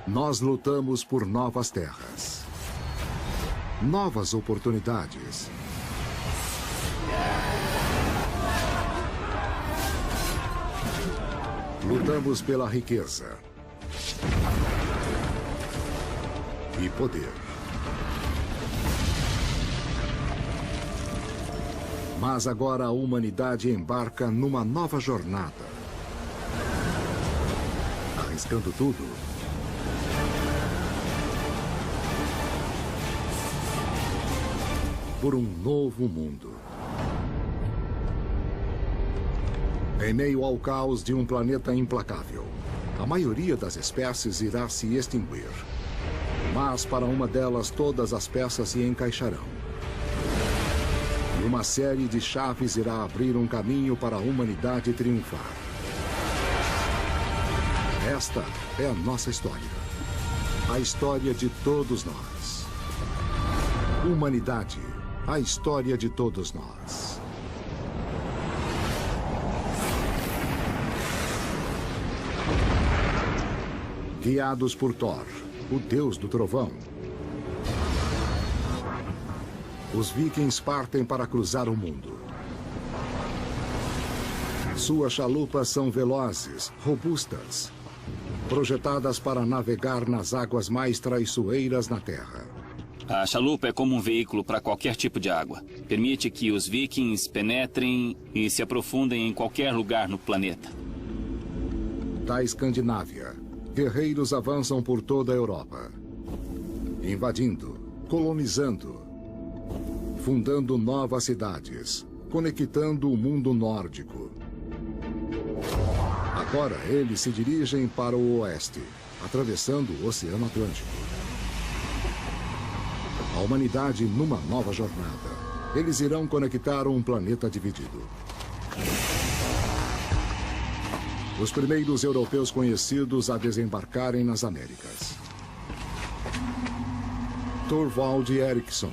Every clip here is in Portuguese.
Nós lutamos por novas terras, novas oportunidades. Lutamos pela riqueza e poder. Mas agora a humanidade embarca numa nova jornada. Arriscando tudo. Por um novo mundo. Em meio ao caos de um planeta implacável, a maioria das espécies irá se extinguir. Mas para uma delas, todas as peças se encaixarão. E uma série de chaves irá abrir um caminho para a humanidade triunfar. Esta é a nossa história. A história de todos nós. Humanidade, a história de todos nós. Guiados por Thor, o deus do trovão, os vikings partem para cruzar o mundo. Suas chalupas são velozes, robustas, projetadas para navegar nas águas mais traiçoeiras na Terra. A chalupa é como um veículo para qualquer tipo de água. Permite que os vikings penetrem e se aprofundem em qualquer lugar no planeta. Da Escandinávia, guerreiros avançam por toda a Europa, invadindo, colonizando, fundando novas cidades, conectando o mundo nórdico. Agora eles se dirigem para o oeste, atravessando o Oceano Atlântico. A humanidade numa nova jornada. Eles irão conectar um planeta dividido. Os primeiros europeus conhecidos a desembarcarem nas Américas. Thorvald Eriksson.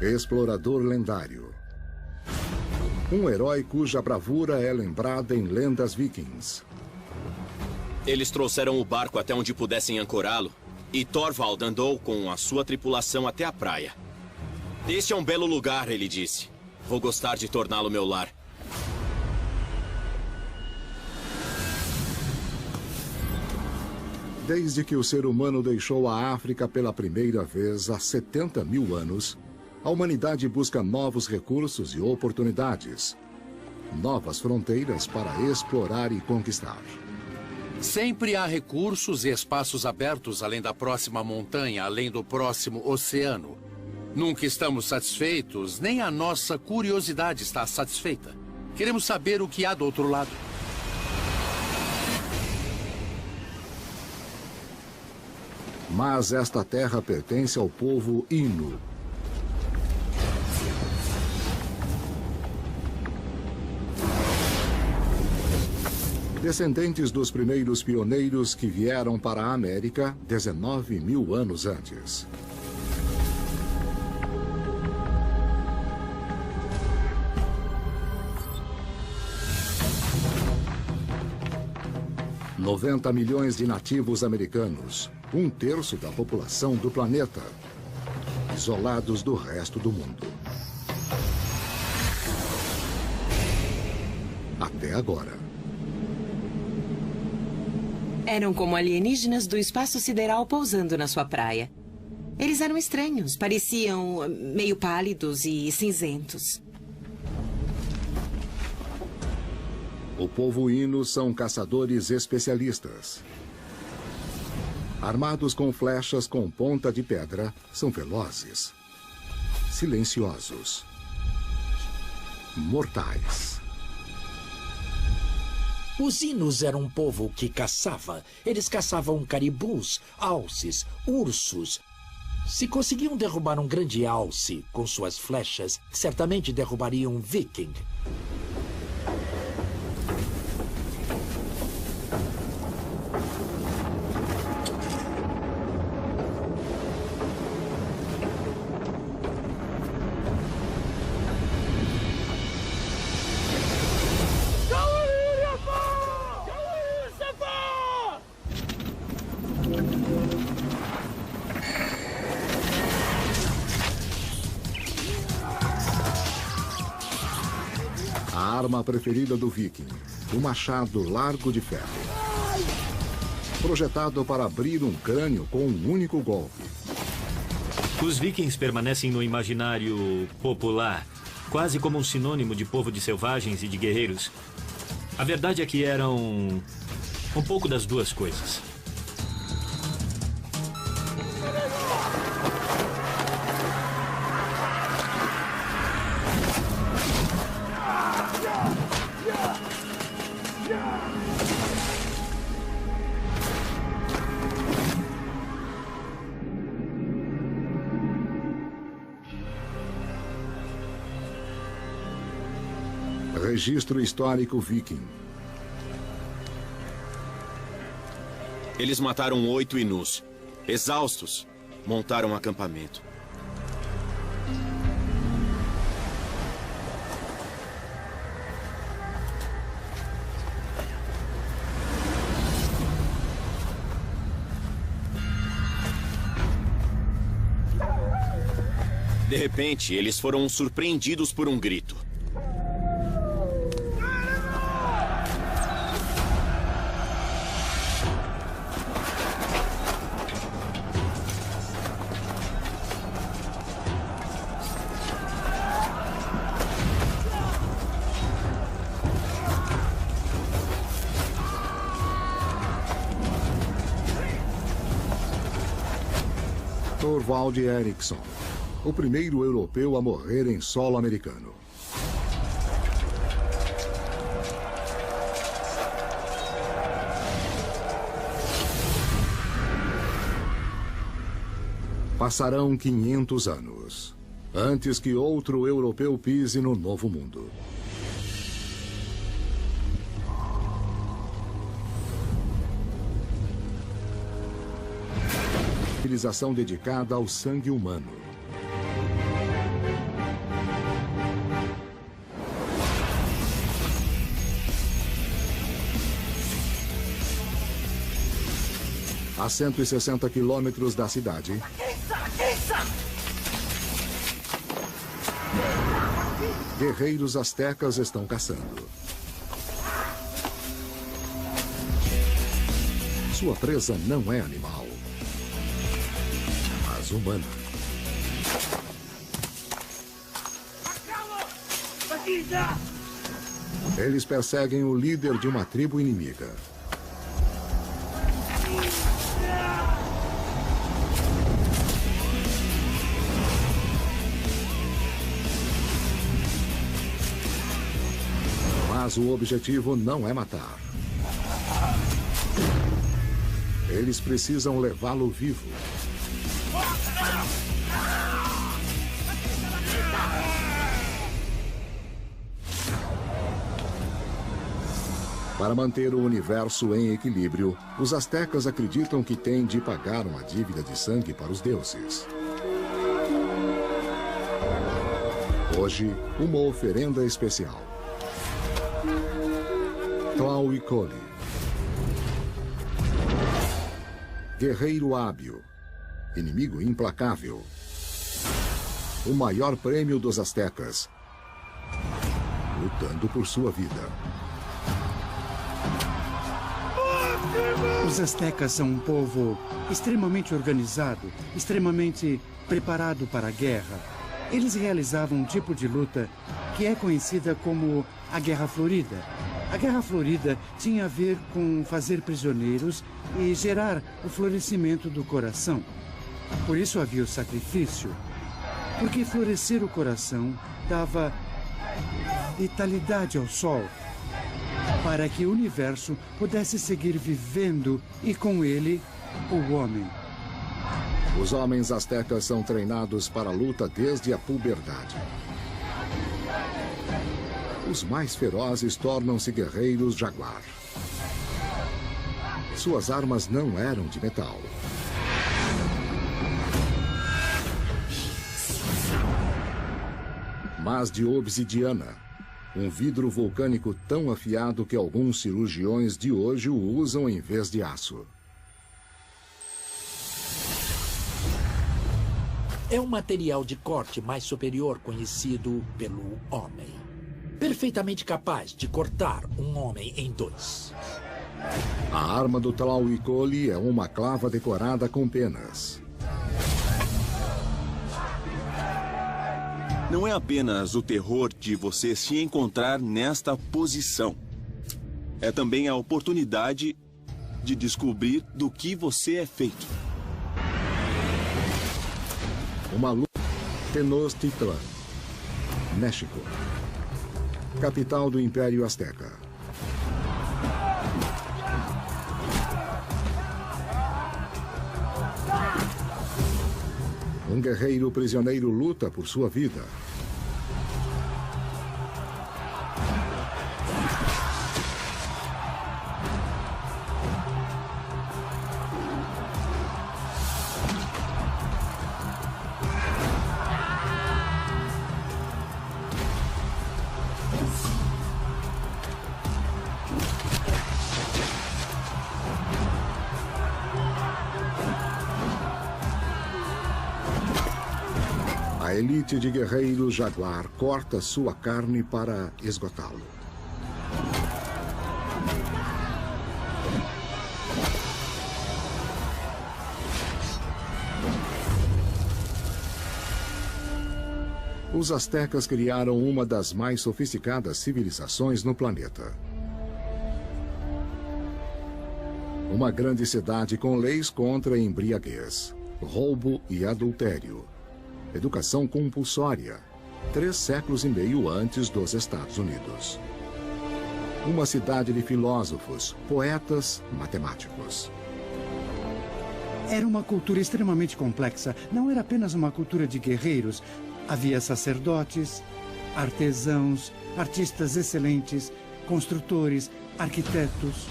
Explorador lendário. Um herói cuja bravura é lembrada em lendas vikings. Eles trouxeram o barco até onde pudessem ancorá-lo, e Thorvald andou com a sua tripulação até a praia. Este é um belo lugar, ele disse. Vou gostar de torná-lo meu lar. Desde que o ser humano deixou a África pela primeira vez há 70 mil anos, a humanidade busca novos recursos e oportunidades, novas fronteiras para explorar e conquistar. Sempre há recursos e espaços abertos além da próxima montanha, além do próximo oceano. Nunca estamos satisfeitos, nem a nossa curiosidade está satisfeita. Queremos saber o que há do outro lado. Mas esta terra pertence ao povo Innu. Descendentes dos primeiros pioneiros que vieram para a América 19 mil anos antes. $90 milhões de nativos americanos, um terço da população do planeta, isolados do resto do mundo. Até agora. Eram como alienígenas do espaço sideral pousando na sua praia. Eles eram estranhos, pareciam meio pálidos e cinzentos. O povo Innu são caçadores especialistas. Armados com flechas com ponta de pedra, são velozes, silenciosos, mortais. Os Innus eram um povo que caçava. Eles caçavam caribus, alces, ursos. Se conseguiam derrubar um grande alce com suas flechas, certamente derrubariam um viking. arma preferida do viking, o machado largo de ferro. Projetado para abrir um crânio com um único golpe. Os vikings permanecem no imaginário popular, quase como um sinônimo de povo de selvagens e de guerreiros. A verdade é que eram um pouco das duas coisas. Registro histórico viking. Eles mataram 8 Inus. Exaustos, montaram um acampamento. De repente, eles foram surpreendidos por um grito. Thorvald Eriksson, o primeiro europeu a morrer em solo americano. Passarão 500 anos, antes que outro europeu pise no Novo Mundo. Civilização dedicada ao sangue humano. A 160 quilômetros da cidade, guerreiros astecas estão caçando. Sua presa não é animal, mas humana. Eles perseguem o líder de uma tribo inimiga. Mas o objetivo não é matar. Eles precisam levá-lo vivo. Para manter o universo em equilíbrio, os astecas acreditam que têm de pagar uma dívida de sangue para os deuses. Hoje, uma oferenda especial. Tlahuicoli, guerreiro hábil, inimigo implacável, o maior prêmio dos astecas, lutando por sua vida. Os astecas são um povo extremamente organizado, extremamente preparado para a guerra. Eles realizavam um tipo de luta que é conhecida como a Guerra Florida. A Guerra Florida tinha a ver com fazer prisioneiros e gerar o florescimento do coração. Por isso havia o sacrifício, porque florescer o coração dava vitalidade ao sol, para que o universo pudesse seguir vivendo e com ele o homem. Os homens astecas são treinados para a luta desde a puberdade. Os mais ferozes tornam-se guerreiros jaguar. Suas armas não eram de metal. Mas de obsidiana, um vidro vulcânico tão afiado que alguns cirurgiões de hoje o usam em vez de aço. É um material de corte mais superior conhecido pelo homem. perfeitamente capaz de cortar um homem em dois. A arma do Tlahuicoli é uma clava decorada com penas. Não é apenas o terror de você se encontrar nesta posição. É também a oportunidade de descobrir do que você é feito. Uma luta. Tenochtitlan, México. Capital do Império Azteca. Um guerreiro prisioneiro luta por sua vida. A elite de guerreiros jaguar corta sua carne para esgotá-lo. Os astecas criaram uma das mais sofisticadas civilizações no planeta. Uma grande cidade com leis contra embriaguez, roubo e adultério. Educação compulsória, 3 séculos e meio antes dos Estados Unidos. Uma cidade de filósofos, poetas, matemáticos. Era uma cultura extremamente complexa. Não era apenas uma cultura de guerreiros. Havia sacerdotes, artesãos, artistas excelentes, construtores, arquitetos.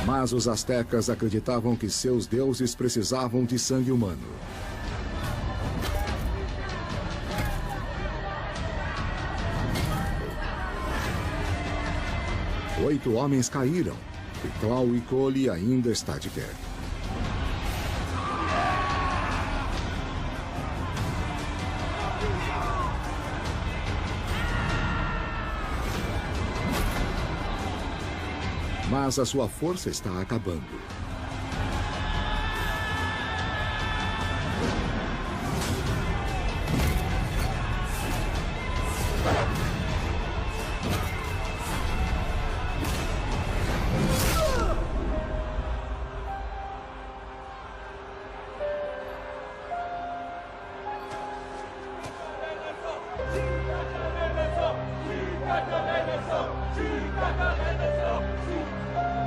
Mas os astecas acreditavam que seus deuses precisavam de sangue humano. Oito homens caíram e Tlahuicoli ainda está de pé. Mas a sua força está acabando.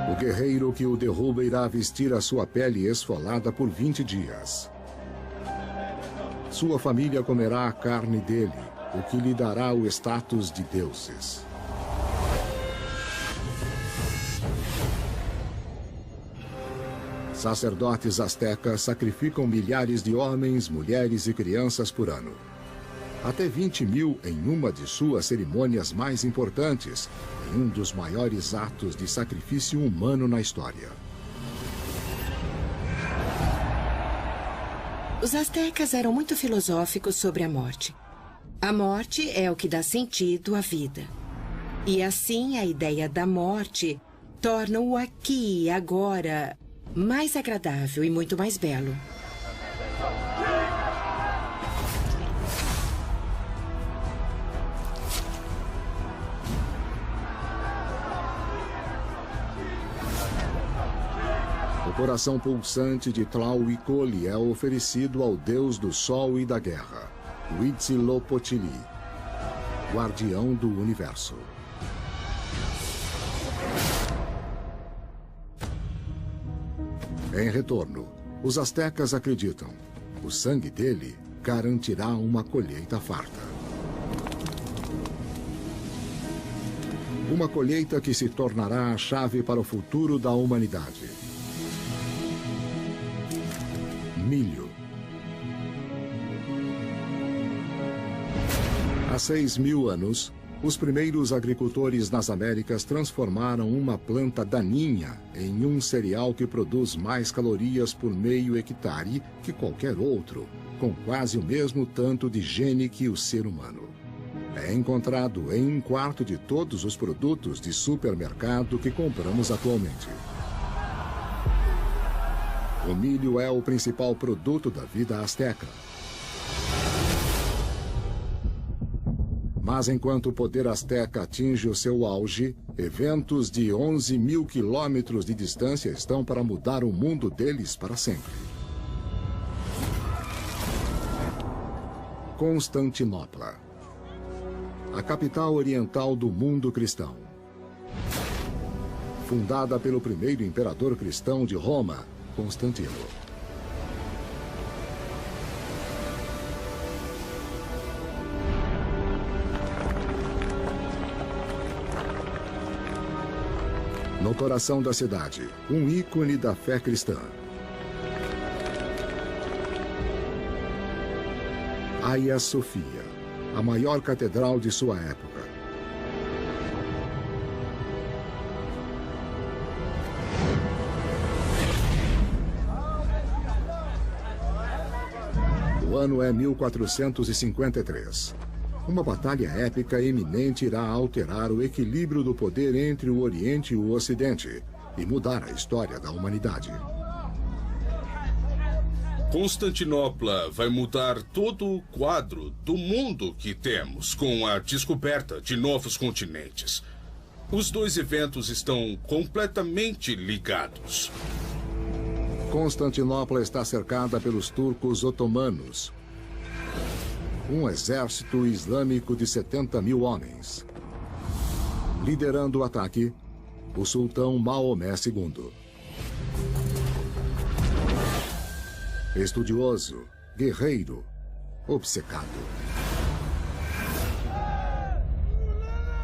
O guerreiro que o derruba irá vestir a sua pele esfolada por 20 dias. Sua família comerá a carne dele, o que lhe dará o status de deuses. Sacerdotes astecas sacrificam milhares de homens, mulheres e crianças por ano. Até 20 mil em uma de suas cerimônias mais importantes, em um dos maiores atos de sacrifício humano na história. Os astecas eram muito filosóficos sobre a morte. A morte é o que dá sentido à vida. E assim a ideia da morte torna o aqui e agora mais agradável e muito mais belo. O coração pulsante de Tlahuicoli é oferecido ao deus do sol e da guerra, Huitzilopochtli, guardião do universo. Em retorno, os astecas acreditam, o sangue dele garantirá uma colheita farta. Uma colheita que se tornará a chave para o futuro da humanidade. Milho. Há 6.000 anos, Os primeiros agricultores nas Américas transformaram uma planta daninha em um cereal que produz mais calorias por meio hectare que qualquer outro, com quase o mesmo tanto de gene que o ser humano. É encontrado em 1/4 de todos os produtos de supermercado que compramos atualmente. O milho é o principal produto da vida asteca. Mas enquanto o poder asteca atinge o seu auge, eventos de 11 mil quilômetros de distância estão para mudar o mundo deles para sempre. Constantinopla, a capital oriental do mundo cristão. Fundada pelo primeiro imperador cristão de Roma, Constantino. No coração da cidade, um ícone da fé cristã. Hagia Sophia, a maior catedral de sua época. O ano é 1453. Uma batalha épica eminente irá alterar o equilíbrio do poder entre o Oriente e o Ocidente e mudar a história da humanidade. Constantinopla vai mudar todo o quadro do mundo que temos com a descoberta de novos continentes. Os dois eventos estão completamente ligados. Constantinopla está cercada pelos turcos otomanos, um exército islâmico de 70 mil homens. Liderando o ataque, o sultão Maomé II. Estudioso, guerreiro, obcecado.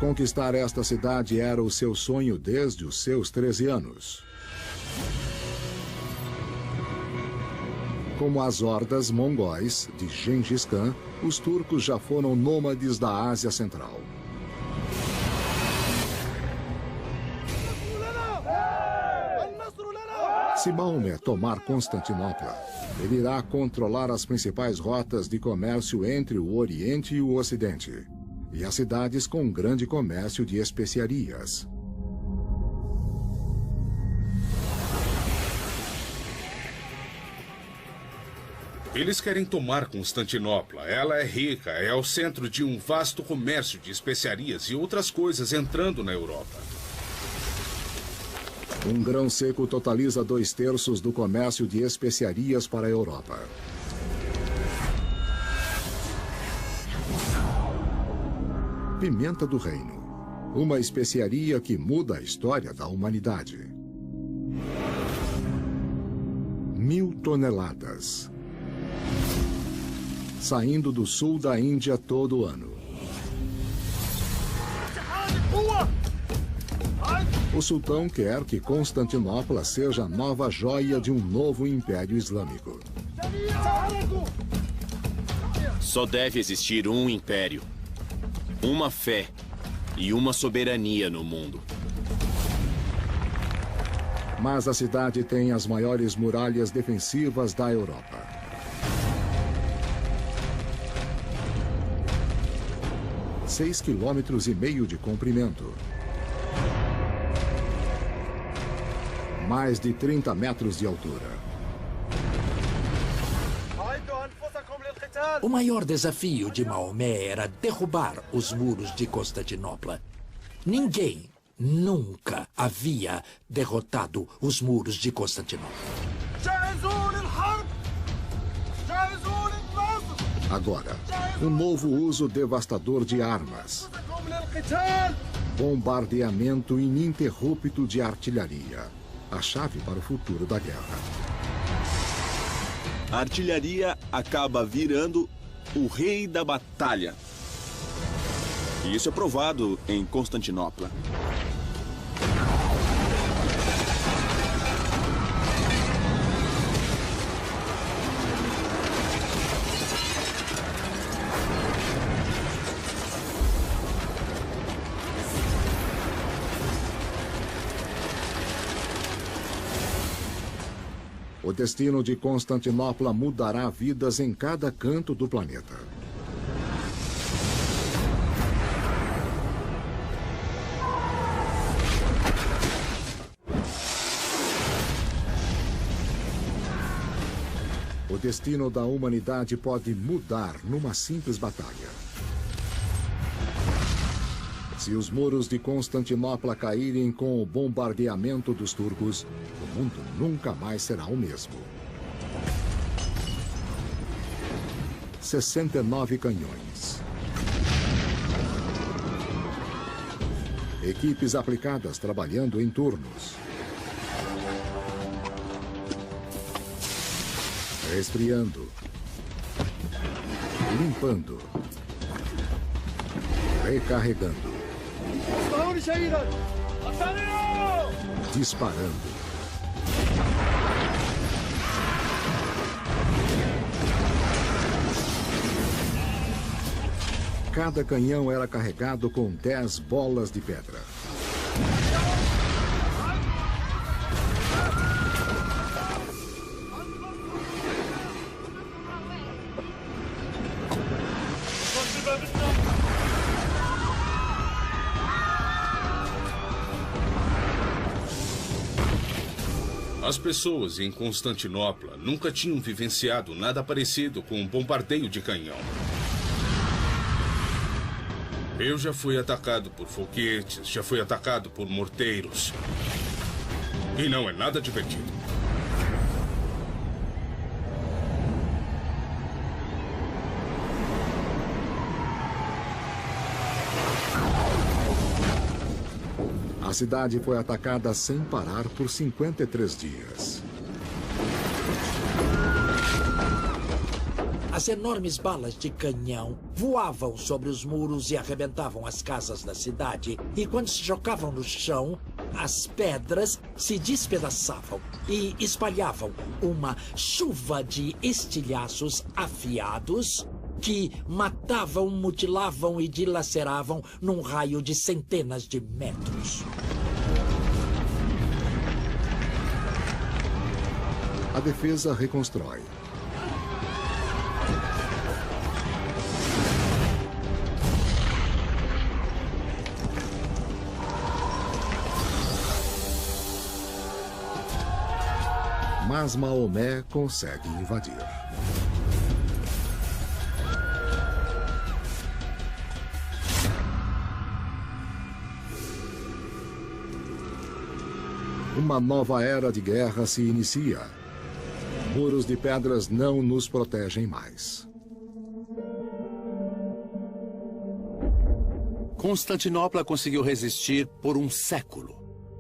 Conquistar esta cidade era o seu sonho desde os seus 13 anos. Como as hordas mongóis de Gengis Khan, os turcos já foram nômades da Ásia Central. Se Maomé tomar Constantinopla, ele irá controlar as principais rotas de comércio entre o Oriente e o Ocidente, e as cidades com grande comércio de especiarias. Eles querem tomar Constantinopla. Ela é rica, é o centro de um vasto comércio de especiarias e outras coisas entrando na Europa. Um grão seco totaliza 2/3 do comércio de especiarias para a Europa. Pimenta do reino, uma especiaria que muda a história da humanidade. 1000 toneladas. Saindo do sul da Índia todo ano. O sultão quer que Constantinopla seja a nova joia de um novo império islâmico. Só deve existir um império, uma fé e uma soberania no mundo. Mas a cidade tem as maiores muralhas defensivas da Europa. – 6,5 quilômetros de comprimento. Mais de 30 metros de altura. O maior desafio de Maomé era derrubar os muros de Constantinopla. Ninguém nunca havia derrotado os muros de Constantinopla. Agora, um novo uso devastador de armas. Bombardeamento ininterrupto de artilharia. A chave para o futuro da guerra. A artilharia acaba virando o rei da batalha. E isso é provado em Constantinopla. O destino de Constantinopla mudará vidas em cada canto do planeta. O destino da humanidade pode mudar numa simples batalha. Se os muros de Constantinopla caírem com o bombardeamento dos turcos, o mundo nunca mais será o mesmo. 69 canhões. Equipes aplicadas trabalhando em turnos. Resfriando. Limpando. Recarregando. Disparando. Cada canhão era carregado com 10 bolas de pedra. As pessoas em Constantinopla nunca tinham vivenciado nada parecido com um bombardeio de canhão. Eu já fui atacado por foguetes, já fui atacado por morteiros. E não é nada divertido. A cidade foi atacada sem parar por 53 dias. As enormes balas de canhão voavam sobre os muros e arrebentavam as casas da cidade. E quando se chocavam no chão, as pedras se despedaçavam e espalhavam uma chuva de estilhaços afiados que matavam, mutilavam e dilaceravam num raio de centenas de metros. A defesa reconstrói. Mas Maomé consegue invadir. Uma nova era de guerra se inicia. Muros de pedras não nos protegem mais. Constantinopla conseguiu resistir por um século.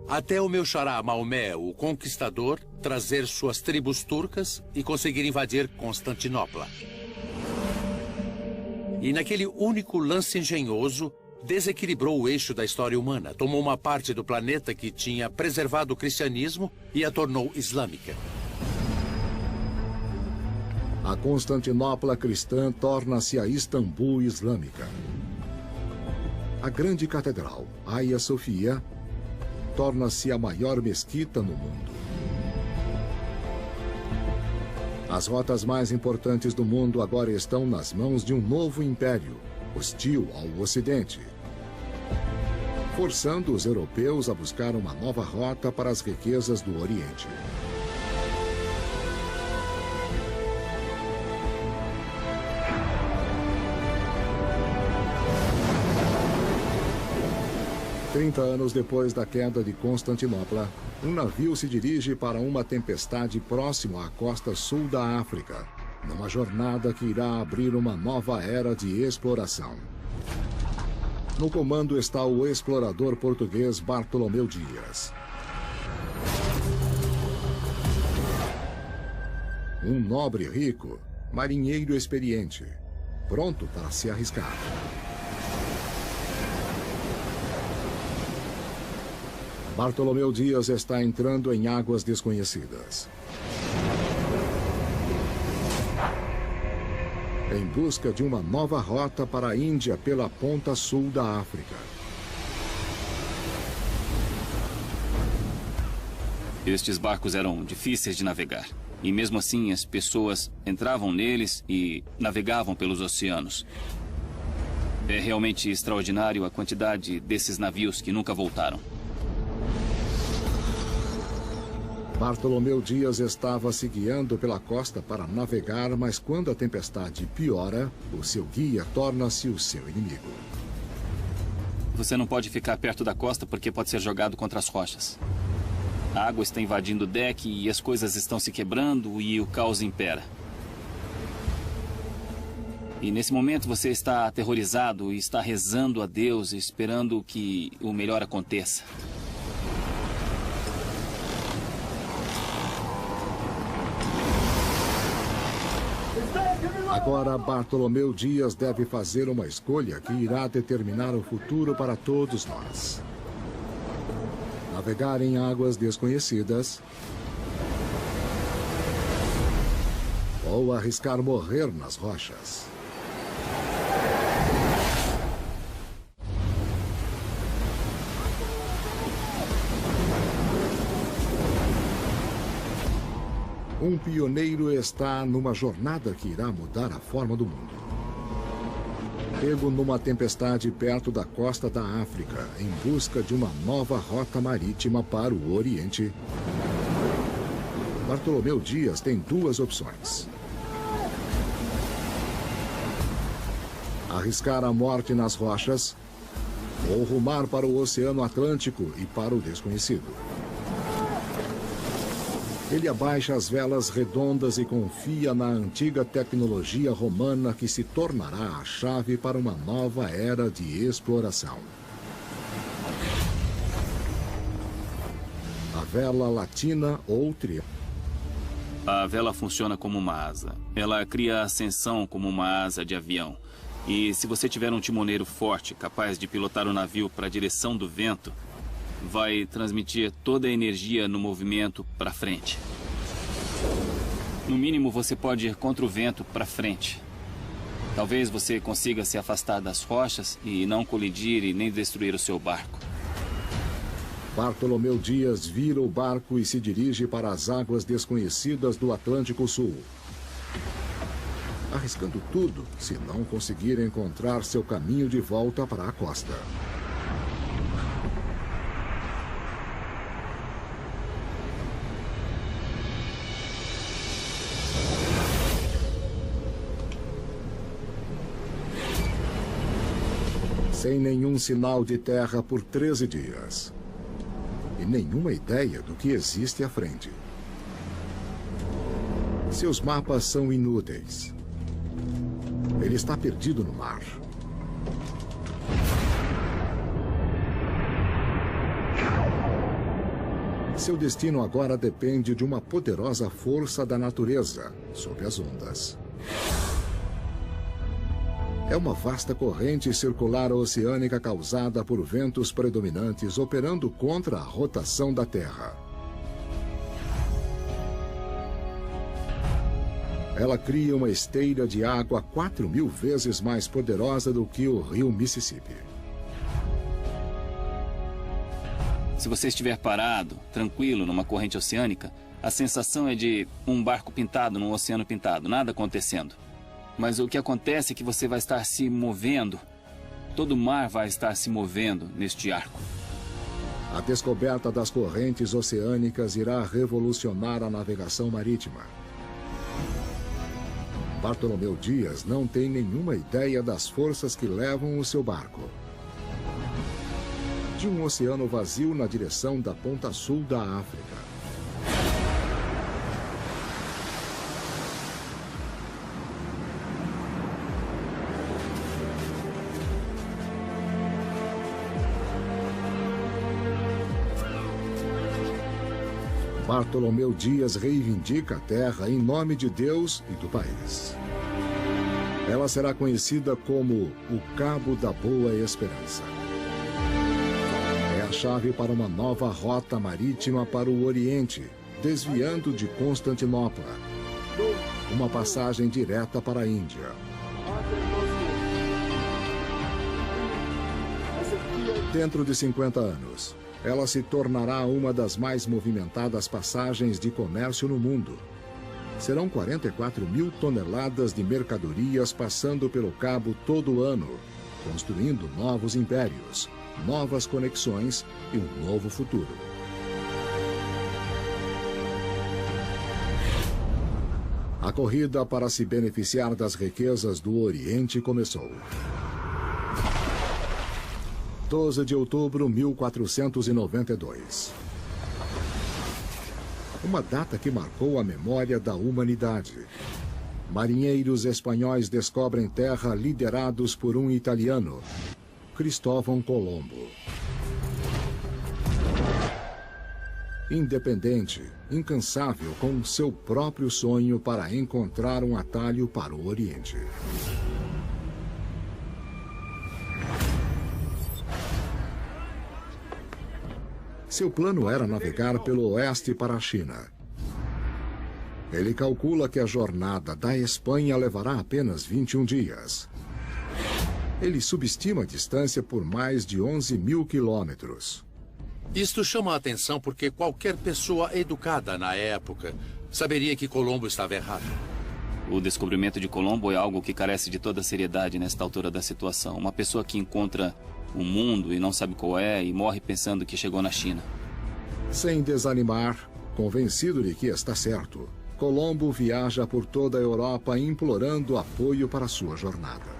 Até o meu xará Maomé, o Conquistador, trazer suas tribos turcas e conseguir invadir Constantinopla. E naquele único lance engenhoso, desequilibrou o eixo da história humana, tomou uma parte do planeta que tinha preservado o cristianismo e a tornou islâmica. A Constantinopla cristã torna-se a Istambul islâmica. A grande catedral, Hagia Sophia, torna-se a maior mesquita no mundo. As rotas mais importantes do mundo agora estão nas mãos de um novo império, hostil ao Ocidente, forçando os europeus a buscar uma nova rota para as riquezas do Oriente. Trinta anos depois da queda de Constantinopla, um navio se dirige para uma tempestade próximo à costa sul da África, numa jornada que irá abrir uma nova era de exploração. No comando está o explorador português Bartolomeu Dias. Um nobre rico, marinheiro experiente, pronto para se arriscar. Bartolomeu Dias está entrando em águas desconhecidas. Em busca de uma nova rota para a Índia pela ponta sul da África. Estes barcos eram difíceis de navegar. E mesmo assim, as pessoas entravam neles e navegavam pelos oceanos. É realmente extraordinário a quantidade desses navios que nunca voltaram. Bartolomeu Dias estava se guiando pela costa para navegar, mas quando a tempestade piora, o seu guia torna-se o seu inimigo. Você não pode ficar perto da costa porque pode ser jogado contra as rochas. A água está invadindo o deck e as coisas estão se quebrando e o caos impera. E nesse momento você está aterrorizado e está rezando a Deus, esperando que o melhor aconteça. Agora, Bartolomeu Dias deve fazer uma escolha que irá determinar o futuro para todos nós. Navegar em águas desconhecidas ou arriscar morrer nas rochas. Um pioneiro está numa jornada que irá mudar a forma do mundo. Pego numa tempestade perto da costa da África, em busca de uma nova rota marítima para o Oriente, Bartolomeu Dias tem duas opções: arriscar a morte nas rochas ou rumar para o Oceano Atlântico e para o desconhecido. Ele abaixa as velas redondas e confia na antiga tecnologia romana que se tornará a chave para uma nova era de exploração. A vela latina ou triângulo. A vela funciona como uma asa. Ela cria ascensão como uma asa de avião. E se você tiver um timoneiro forte, capaz de pilotar o navio para a direção do vento, vai transmitir toda a energia no movimento para frente. No mínimo, você pode ir contra o vento para frente. Talvez você consiga se afastar das rochas e não colidir e nem destruir o seu barco. Bartolomeu Dias vira o barco e se dirige para as águas desconhecidas do Atlântico Sul, arriscando tudo se não conseguir encontrar seu caminho de volta para a costa. Sem nenhum sinal de terra por 13 dias. E nenhuma ideia do que existe à frente. Seus mapas são inúteis. Ele está perdido no mar. Seu destino agora depende de uma poderosa força da natureza sob as ondas. É uma vasta corrente circular oceânica causada por ventos predominantes operando contra a rotação da Terra. Ela cria uma esteira de água 4.000 vezes mais poderosa do que o rio Mississippi. Se você estiver parado, tranquilo, numa corrente oceânica, a sensação é de um barco pintado num oceano pintado, nada acontecendo. Mas o que acontece é que você vai estar se movendo. Todo o mar vai estar se movendo neste arco. A descoberta das correntes oceânicas irá revolucionar a navegação marítima. Bartolomeu Dias não tem nenhuma ideia das forças que levam o seu barco. De um oceano vazio na direção da ponta sul da África. Bartolomeu Dias reivindica a terra em nome de Deus e do país. Ela será conhecida como o Cabo da Boa Esperança. É a chave para uma nova rota marítima para o Oriente, desviando de Constantinopla. Uma passagem direta para a Índia. Dentro de 50 anos, ela se tornará uma das mais movimentadas passagens de comércio no mundo Serão 44 mil toneladas de mercadorias passando pelo cabo todo ano, construindo novos impérios, novas conexões e um novo futuro. A corrida para se beneficiar das riquezas do Oriente começou. 12 de outubro de 1492. Uma data que marcou a memória da humanidade. Marinheiros espanhóis descobrem terra liderados por um italiano, Cristóvão Colombo. Independente, incansável com seu próprio sonho para encontrar um atalho para o Oriente. Seu plano era navegar pelo oeste para a China. Ele calcula que a jornada da Espanha levará apenas 21 dias. Ele subestima a distância por mais de 11 mil quilômetros. Isto chama a atenção porque qualquer pessoa educada na época saberia que Colombo estava errado. O descobrimento de Colombo é algo que carece de toda seriedade nesta altura da situação. Uma pessoa que encontra o mundo e não sabe qual é e morre pensando que chegou na China. Sem desanimar, convencido de que está certo, Colombo viaja por toda a Europa implorando apoio para sua jornada.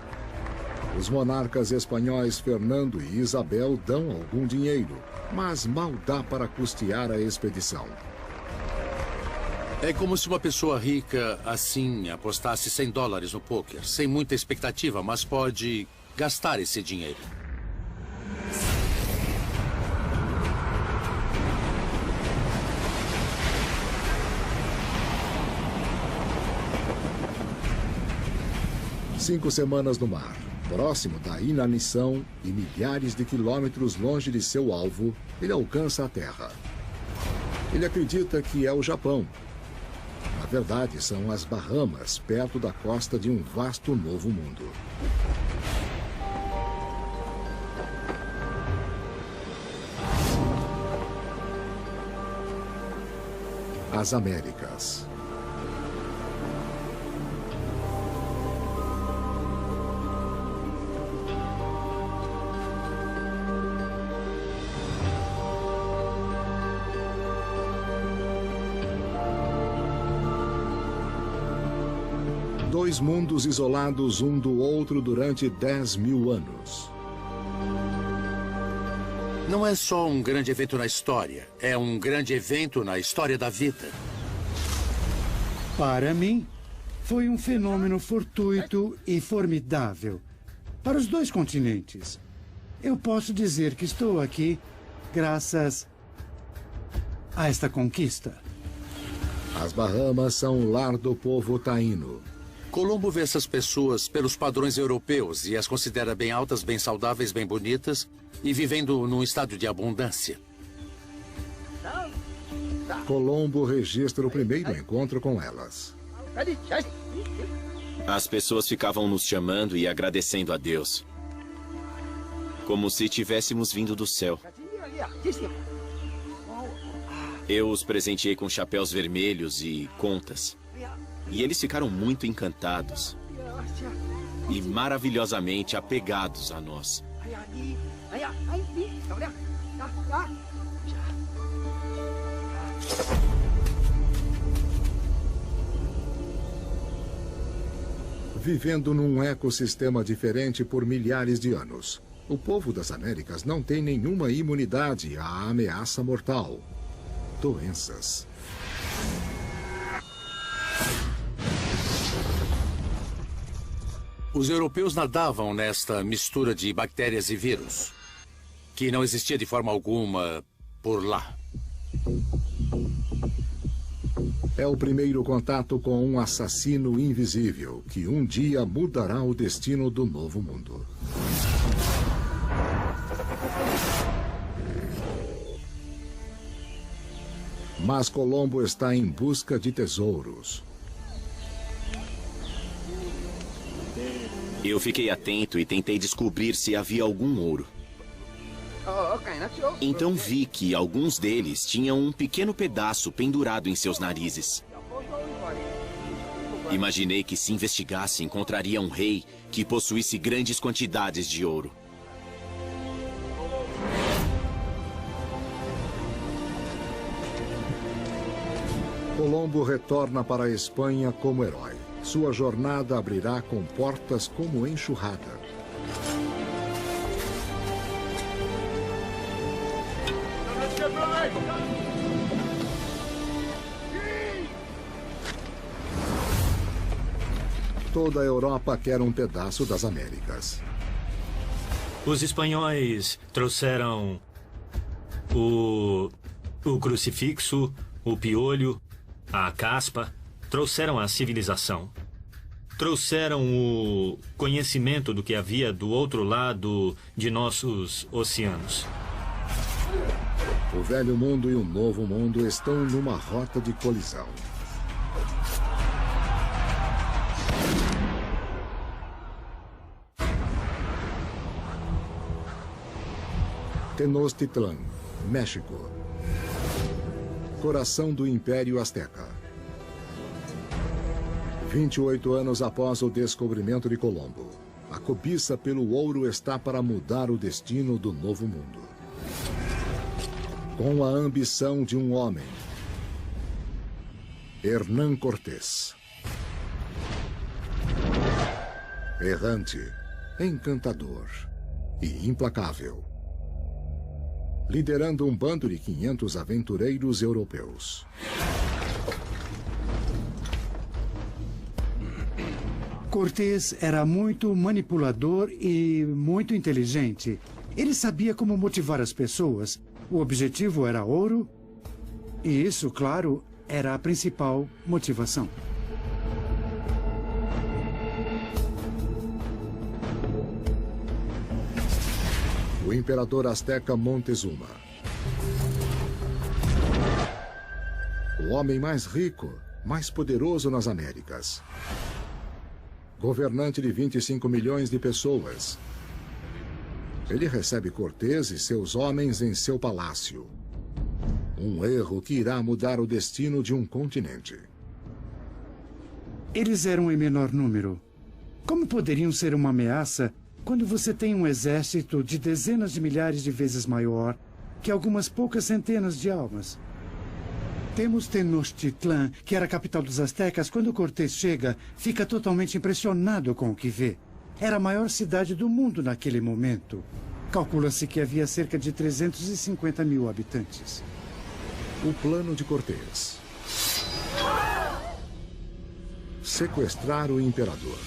Os monarcas espanhóis Fernando e Isabel dão algum dinheiro, mas mal dá para custear a expedição. É como se uma pessoa rica, assim, apostasse $100 no pôquer, sem muita expectativa, mas pode gastar esse dinheiro. Cinco semanas no mar, próximo da inanição e milhares de quilômetros longe de seu alvo, ele alcança a Terra. Ele acredita que é o Japão. Na verdade, são as Bahamas, perto da costa de um vasto novo mundo. As Américas. Dois mundos isolados um do outro durante 10 mil anos. Não é só um grande evento na história, é um grande evento na história da vida. Para mim, foi um fenômeno fortuito e formidável. Para os dois continentes. Eu posso dizer que estou aqui graças a esta conquista. As Bahamas são o lar do povo taíno. Colombo vê essas pessoas pelos padrões europeus e as considera bem altas, bem saudáveis, bem bonitas e vivendo num estado de abundância. Colombo registra o primeiro encontro com elas. As pessoas ficavam nos chamando e agradecendo a Deus. Como se tivéssemos vindo do céu. Eu os presenteei com chapéus vermelhos e contas. E eles ficaram muito encantados e maravilhosamente apegados a nós. Vivendo num ecossistema diferente por milhares de anos, o povo das Américas não tem nenhuma imunidade à ameaça mortal: doenças. Os europeus nadavam nesta mistura de bactérias e vírus, que não existia de forma alguma por lá. É o primeiro contato com um assassino invisível que um dia mudará o destino do novo mundo. Mas Colombo está em busca de tesouros. Eu fiquei atento e tentei descobrir se havia algum ouro. Então vi que alguns deles tinham um pequeno pedaço pendurado em seus narizes. Imaginei que se investigasse, encontraria um rei que possuísse grandes quantidades de ouro. Colombo retorna para a Espanha como herói. Sua jornada abrirá com portas como enxurrada. Toda a Europa quer um pedaço das Américas. Os espanhóis trouxeram o crucifixo, o piolho, a caspa, trouxeram a civilização. Trouxeram o conhecimento do que havia do outro lado de nossos oceanos. O velho mundo e o novo mundo estão numa rota de colisão. Tenochtitlan, México. Coração do Império Azteca. 28 anos após o descobrimento de Colombo, a cobiça pelo ouro está para mudar o destino do Novo Mundo. Com a ambição de um homem, Hernán Cortés. Errante, encantador e implacável. Liderando um bando de 500 aventureiros europeus. Cortés era muito manipulador e muito inteligente. Ele sabia como motivar as pessoas. O objetivo era ouro, e isso, claro, era a principal motivação. O imperador azteca Montezuma. O homem mais rico, mais poderoso nas Américas. Governante de 25 milhões de pessoas. Ele recebe Cortés e seus homens em seu palácio. Um erro que irá mudar o destino de um continente. Eles eram em menor número. Como poderiam ser uma ameaça quando você tem um exército de dezenas de milhares de vezes maior que algumas poucas centenas de almas? Temos Tenochtitlan, que era a capital dos aztecas. Quando Cortés chega, fica totalmente impressionado com o que vê. Era a maior cidade do mundo naquele momento. Calcula-se que havia cerca de 350 mil habitantes. O plano de Cortés. Sequestrar o imperador.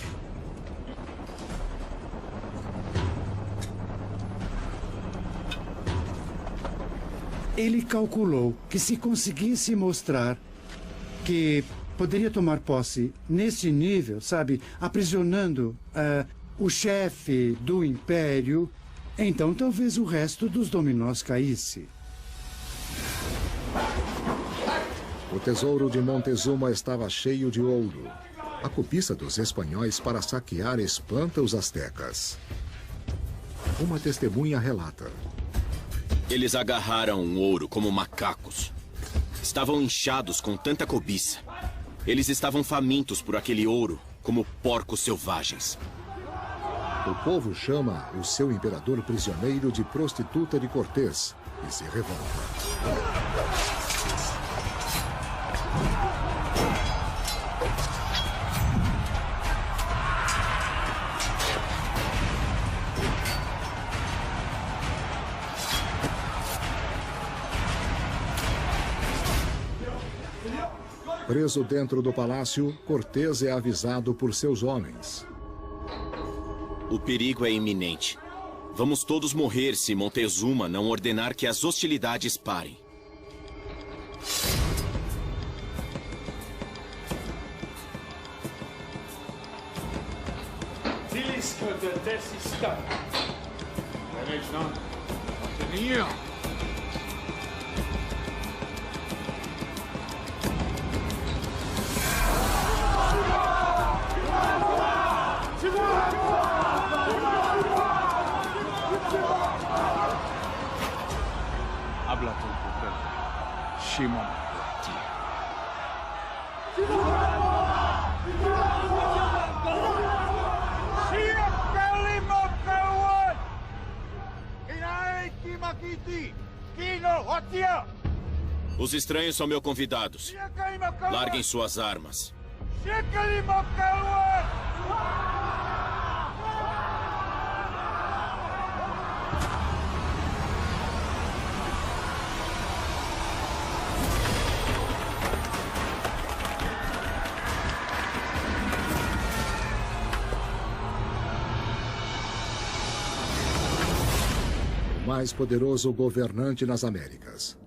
Ele calculou que se conseguisse mostrar que poderia tomar posse nesse nível, sabe, aprisionando o chefe do império, então talvez o resto dos dominós caísse. O tesouro de Montezuma estava cheio de ouro. A cobiça dos espanhóis para saquear espanta os aztecas. Uma testemunha relata. Eles agarraram o ouro como macacos. Estavam inchados com tanta cobiça. Eles estavam famintos por aquele ouro, como porcos selvagens. O povo chama o seu imperador prisioneiro de prostituta de Cortés e se revolta. Preso dentro do palácio, Cortés é avisado por seus homens. O perigo é iminente. Vamos todos morrer se Montezuma não ordenar que as hostilidades parem. Habla con tu jefe, Shimon. Os estranhos são meus convidados. Larguem suas armas. O mais poderoso governante nas Américas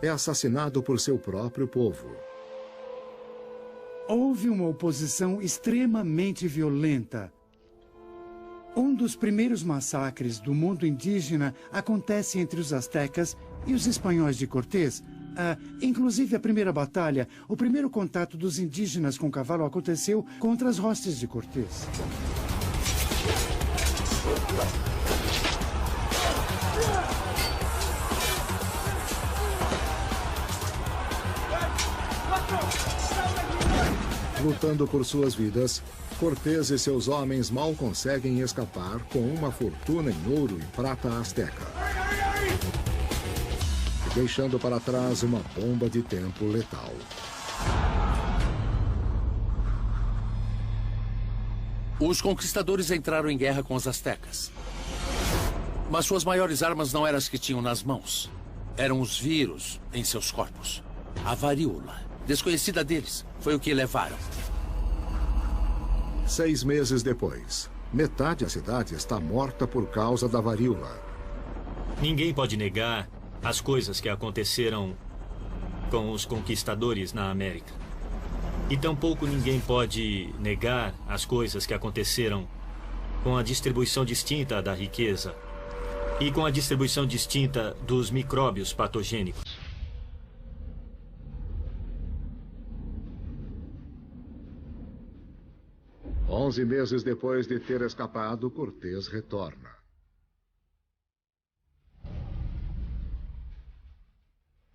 é assassinado por seu próprio povo. Houve uma oposição extremamente violenta. Um dos primeiros massacres do mundo indígena acontece entre os astecas e os espanhóis de Cortés. Inclusive a primeira batalha, o primeiro contato dos indígenas com o cavalo aconteceu contra as hostes de Cortés. Lutando por suas vidas, Cortés e seus homens mal conseguem escapar com uma fortuna em ouro e prata asteca, deixando para trás uma bomba de tempo letal. Os conquistadores entraram em guerra com os astecas. Mas suas maiores armas não eram as que tinham nas mãos. Eram os vírus em seus corpos. A varíola, desconhecida deles, foi o que levaram. 6 meses depois, metade da cidade está morta por causa da varíola. Ninguém pode negar as coisas que aconteceram com os conquistadores na América. E tampouco ninguém pode negar as coisas que aconteceram com a distribuição distinta da riqueza e com a distribuição distinta dos micróbios patogênicos. Onze meses depois de ter escapado, Cortés retorna.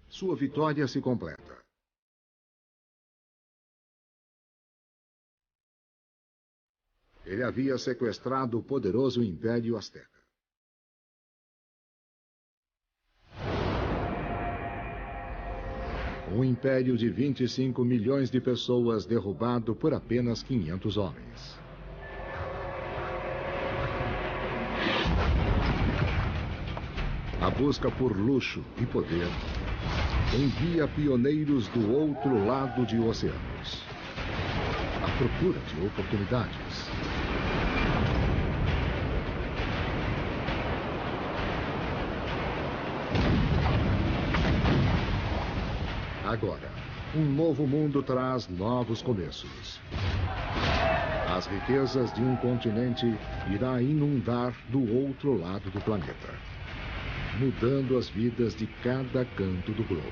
Sua vitória se completa. Ele havia sequestrado o poderoso Império Azteca. Um império de 25 milhões de pessoas derrubado por apenas 500 homens. A busca por luxo e poder envia pioneiros do outro lado de oceanos, à procura de oportunidades. Agora, um novo mundo traz novos começos. As riquezas de um continente irá inundar do outro lado do planeta, mudando as vidas de cada canto do globo.